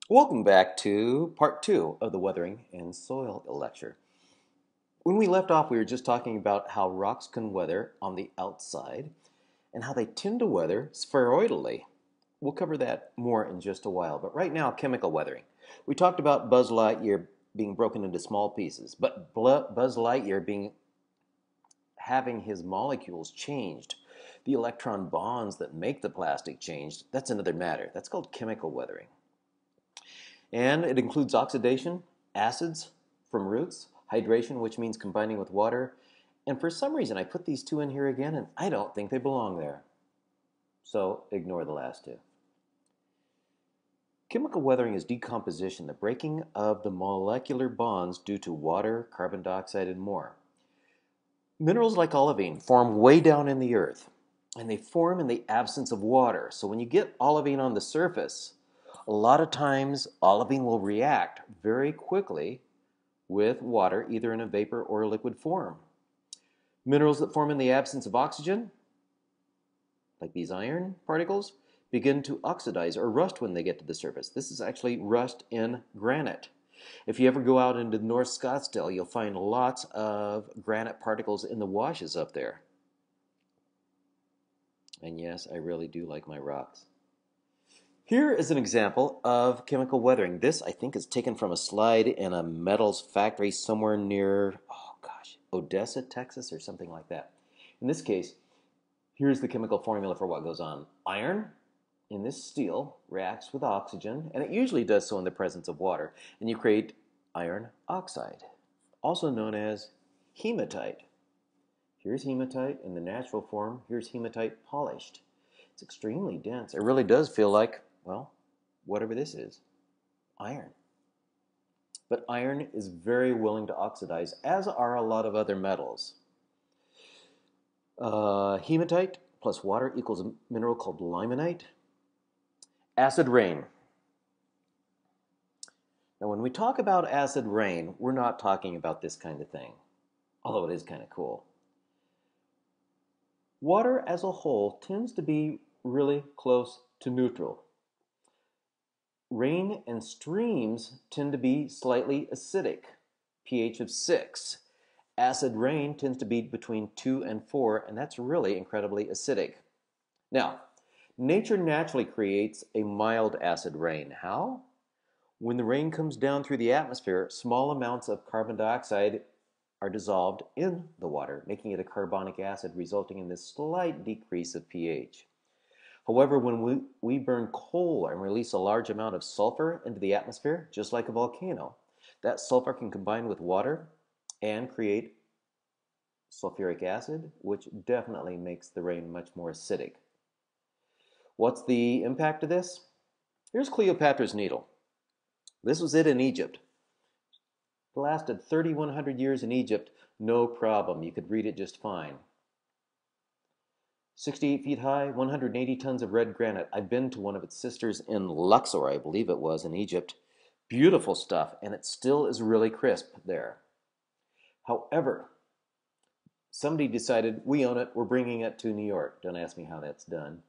Welcome back to part two of the Weathering in Soil lecture. When we left off, we were just talking about how rocks can weather on the outside and how they tend to weather spheroidally. We'll cover that more in just a while, but right now, chemical weathering. We talked about Buzz Lightyear being broken into small pieces, but Buzz Lightyear having his molecules changed. The electron bonds that make the plastic changed, that's another matter. That's called chemical weathering. And it includes oxidation, acids from roots, hydration, which means combining with water. And for some reason, I put these two in here again, and I don't think they belong there. So ignore the last two. Chemical weathering is decomposition, the breaking of the molecular bonds due to water, carbon dioxide, and more. Minerals like olivine form way down in the earth, and they form in the absence of water. So when you get olivine on the surface, a lot of times olivine will react very quickly with water, either in a vapor or a liquid form. Minerals that form in the absence of oxygen, like these iron particles, begin to oxidize or rust when they get to the surface. This is actually rust in granite. If you ever go out into North Scottsdale, you'll find lots of granite particles in the washes up there. And yes, I really do like my rocks. Here is an example of chemical weathering. This, I think, is taken from a slide in a metals factory somewhere near, oh gosh, Odessa, Texas, or something like that. In this case, here's the chemical formula for what goes on. Iron in this steel reacts with oxygen, and it usually does so in the presence of water, and you create iron oxide, also known as hematite. Here's hematite in the natural form. Here's hematite polished. It's extremely dense. It really does feel like, well, whatever this is, iron. But iron is very willing to oxidize, as are a lot of other metals. Hematite plus water equals a mineral called limonite. Acid rain. Now, when we talk about acid rain, we're not talking about this kind of thing, although it is kind of cool. Water as a whole tends to be really close to neutral. Rain and streams tend to be slightly acidic, pH of 6. Acid rain tends to be between 2 and 4, and that's really incredibly acidic. Now, nature naturally creates a mild acid rain. How? When the rain comes down through the atmosphere, small amounts of carbon dioxide are dissolved in the water, making it a carbonic acid, resulting in this slight decrease of pH. However, when we burn coal and release a large amount of sulfur into the atmosphere, just like a volcano, that sulfur can combine with water and create sulfuric acid, which definitely makes the rain much more acidic. What's the impact of this? Here's Cleopatra's Needle. This was it in Egypt. It lasted 3,100 years in Egypt, no problem. You could read it just fine. 68 feet high, 180 tons of red granite. I've been to one of its sisters in Luxor, I believe it was, in Egypt. Beautiful stuff, and it still is really crisp there. However, somebody decided, we own it, we're bringing it to New York. Don't ask me how that's done.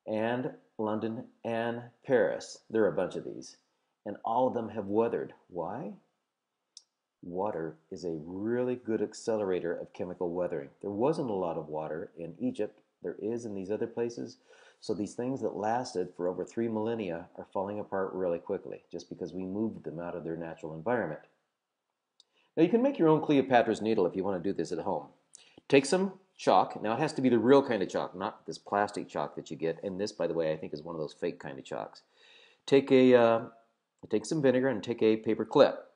And London and Paris. There are a bunch of these. And all of them have weathered. Why? Water is a really good accelerator of chemical weathering. There wasn't a lot of water in Egypt. There is in these other places. So these things that lasted for over 3 millennia are falling apart really quickly just because we moved them out of their natural environment. Now you can make your own Cleopatra's Needle if you want to do this at home. Take some chalk. Now it has to be the real kind of chalk, not this plastic chalk that you get. And this, by the way, I think is one of those fake kind of chalks. Take some vinegar and take a paper clip.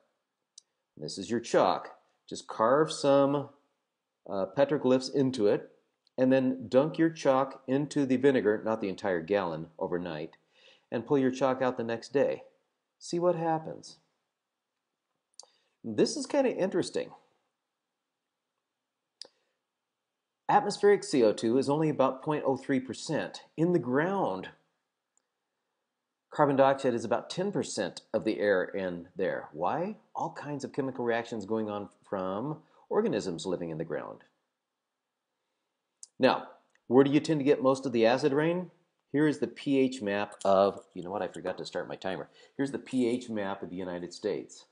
This is your chalk. Just carve some petroglyphs into it, and then dunk your chalk into the vinegar, not the entire gallon, overnight, and pull your chalk out the next day. See what happens. This is kind of interesting. Atmospheric CO2 is only about 0.03%. In the ground, carbon dioxide is about 10% of the air in there. Why? All kinds of chemical reactions going on from organisms living in the ground. Now, where do you tend to get most of the acid rain? Here is the pH map of, you know what, I forgot to start my timer. Here's the pH map of the United States.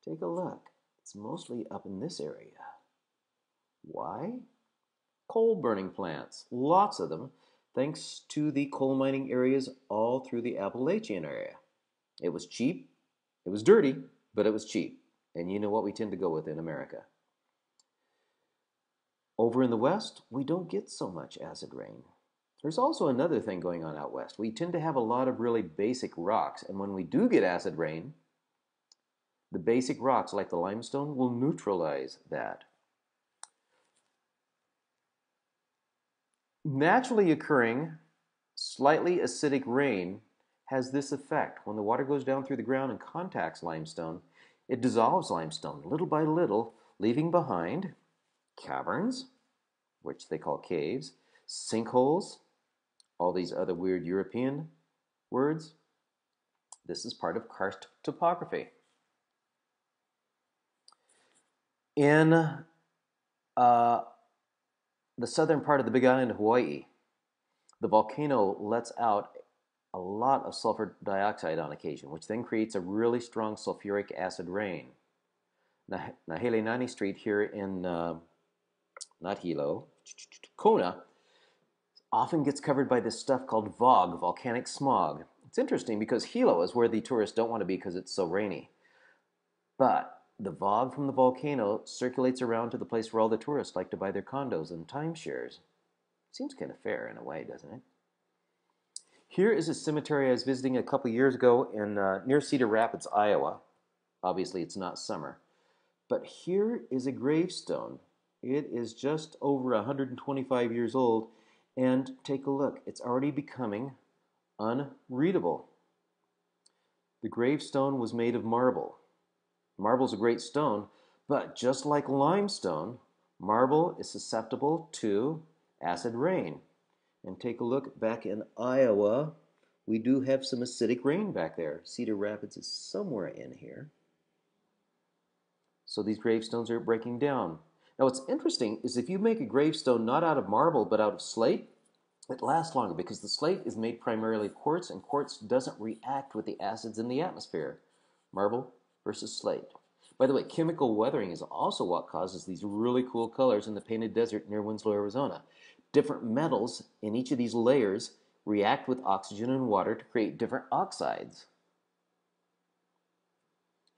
Take a look. It's mostly up in this area. Why? Coal burning plants, lots of them, thanks to the coal mining areas all through the Appalachian area. It was cheap, it was dirty, but it was cheap. And you know what we tend to go with in America. Over in the West, we don't get so much acid rain. There's also another thing going on out west. We tend to have a lot of really basic rocks, and when we do get acid rain, the basic rocks like the limestone will neutralize that. Naturally occurring, slightly acidic rain has this effect. When the water goes down through the ground and contacts limestone, it dissolves limestone little by little, leaving behind caverns, which they call caves, sinkholes, all these other weird European words. This is part of karst topography. In the southern part of the Big Island of Hawaii, the volcano lets out a lot of sulfur dioxide on occasion, which then creates a really strong sulfuric acid rain. Nahelenani Street here in, not Hilo, Kona, often gets covered by this stuff called VOG, volcanic smog. It's interesting because Hilo is where the tourists don't want to be because it's so rainy. But the VOG from the volcano circulates around to the place where all the tourists like to buy their condos and timeshares. Seems kind of fair in a way, doesn't it? Here is a cemetery I was visiting a couple years ago in near Cedar Rapids, Iowa. Obviously, it's not summer. But here is a gravestone. It is just over 125 years old. And take a look. It's already becoming unreadable. The gravestone was made of marble. Marble's a great stone, but just like limestone, marble is susceptible to acid rain. And take a look back in Iowa. We do have some acidic rain back there. Cedar Rapids is somewhere in here. So these gravestones are breaking down. Now what's interesting is if you make a gravestone not out of marble but out of slate, it lasts longer because the slate is made primarily of quartz, and quartz doesn't react with the acids in the atmosphere. Marble versus slate. By the way, chemical weathering is also what causes these really cool colors in the Painted Desert near Winslow, Arizona. Different metals in each of these layers react with oxygen and water to create different oxides.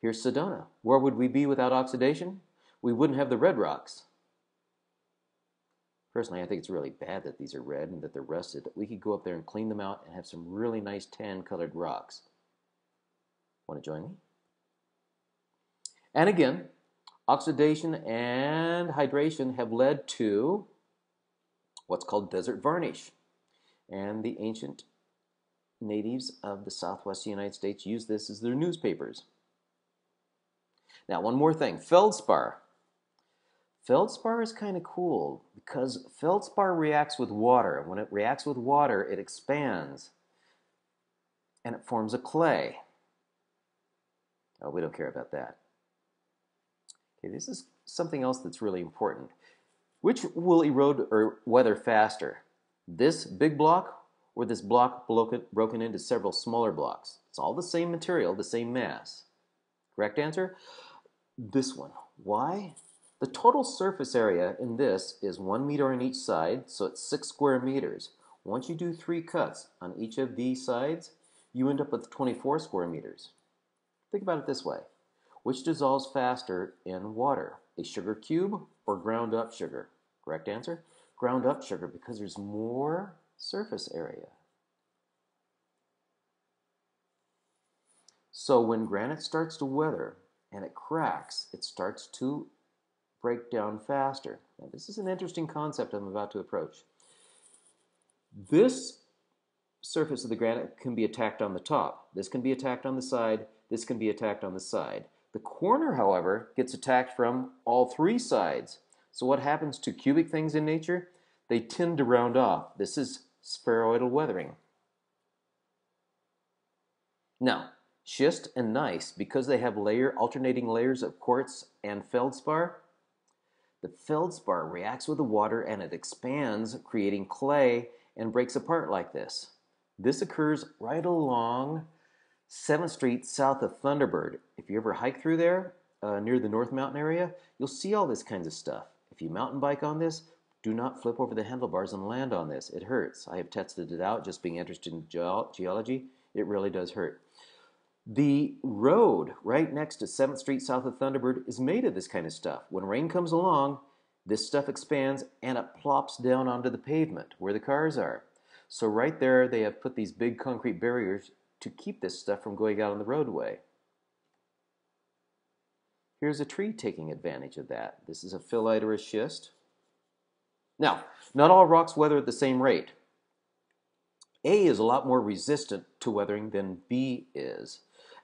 Here's Sedona. Where would we be without oxidation? We wouldn't have the red rocks. Personally, I think it's really bad that these are red and that they're rusted. We could go up there and clean them out and have some really nice tan-colored rocks. Want to join me? And again, oxidation and hydration have led to what's called desert varnish. And the ancient natives of the southwest United States used this as their newspapers. Now, one more thing, feldspar. Feldspar is kind of cool because feldspar reacts with water. When it reacts with water, it expands and it forms a clay. Oh, we don't care about that. Okay, this is something else that's really important. Which will erode or weather faster? This big block or this block broken into several smaller blocks? It's all the same material, the same mass. Correct answer? This one. Why? The total surface area in this is 1 meter on each side, so it's 6 square meters. Once you do 3 cuts on each of these sides, you end up with 24 square meters. Think about it this way. Which dissolves faster in water? A sugar cube or ground up sugar? Correct answer? Ground up sugar because there's more surface area. So when granite starts to weather and it cracks, it starts to break down faster. Now, this is an interesting concept I'm about to approach. This surface of the granite can be attacked on the top. This can be attacked on the side. This can be attacked on the side. The corner, however, gets attacked from all 3 sides. So what happens to cubic things in nature? They tend to round off. This is spheroidal weathering. Now, schist and gneiss, because they have alternating layers of quartz and feldspar, the feldspar reacts with the water and it expands, creating clay, and breaks apart like this. This occurs right along 7th Street south of Thunderbird. If you ever hike through there, near the North Mountain area, you'll see all this kinds of stuff. If you mountain bike on this, do not flip over the handlebars and land on this. It hurts. I have tested it out just being interested in geology. It really does hurt. The road right next to 7th Street south of Thunderbird is made of this kind of stuff. When rain comes along, this stuff expands and it plops down onto the pavement where the cars are. So right there they have put these big concrete barriers to keep this stuff from going out on the roadway. Here's a tree taking advantage of that. This is a phyllite schist. Now, not all rocks weather at the same rate. A is a lot more resistant to weathering than B is.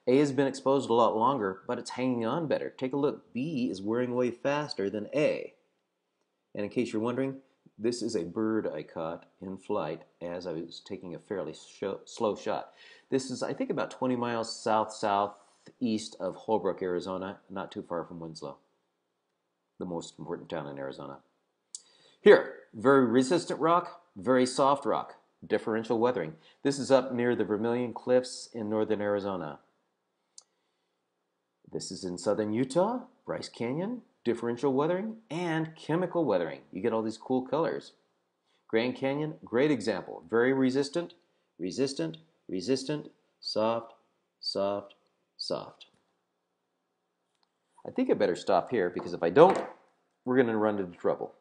A has been exposed a lot longer, but it's hanging on better. Take a look. B is wearing away faster than A. And in case you're wondering, this is a bird I caught in flight as I was taking a fairly slow shot. This is, I think, about 20 miles southeast of Holbrook, Arizona, not too far from Winslow, the most important town in Arizona. Here, very resistant rock, very soft rock, differential weathering. This is up near the Vermilion Cliffs in northern Arizona. This is in southern Utah, Bryce Canyon, differential weathering, and chemical weathering. You get all these cool colors. Grand Canyon, great example. Very resistant, resistant, resistant, soft, soft, soft. I think I better stop here because if I don't, we're going to run into trouble.